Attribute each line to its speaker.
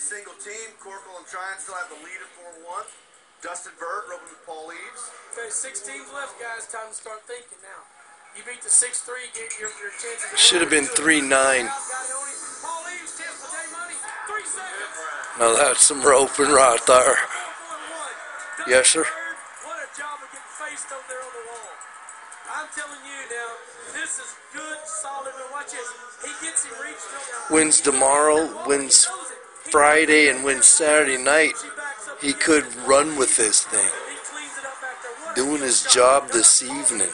Speaker 1: single team. Corporal and Tryon still have the lead at 4-1. Dustin Bird roping with Paul Eaves.
Speaker 2: Okay, 6 teams left, guys. Time to start thinking now. You beat the 6-3, get your chances.
Speaker 3: Should have been 3-9.
Speaker 2: Paul Eaves, chance for day money. 3 seconds.
Speaker 3: Now that's some roping right there. Yes, sir.
Speaker 2: What a job of getting faced over there on the wall. I'm telling you now, this is good, solid. Now watch this. He gets him reached up.
Speaker 3: Wins tomorrow, wins Friday, and wins Saturday night. He could run with this thing. Doing his job this evening.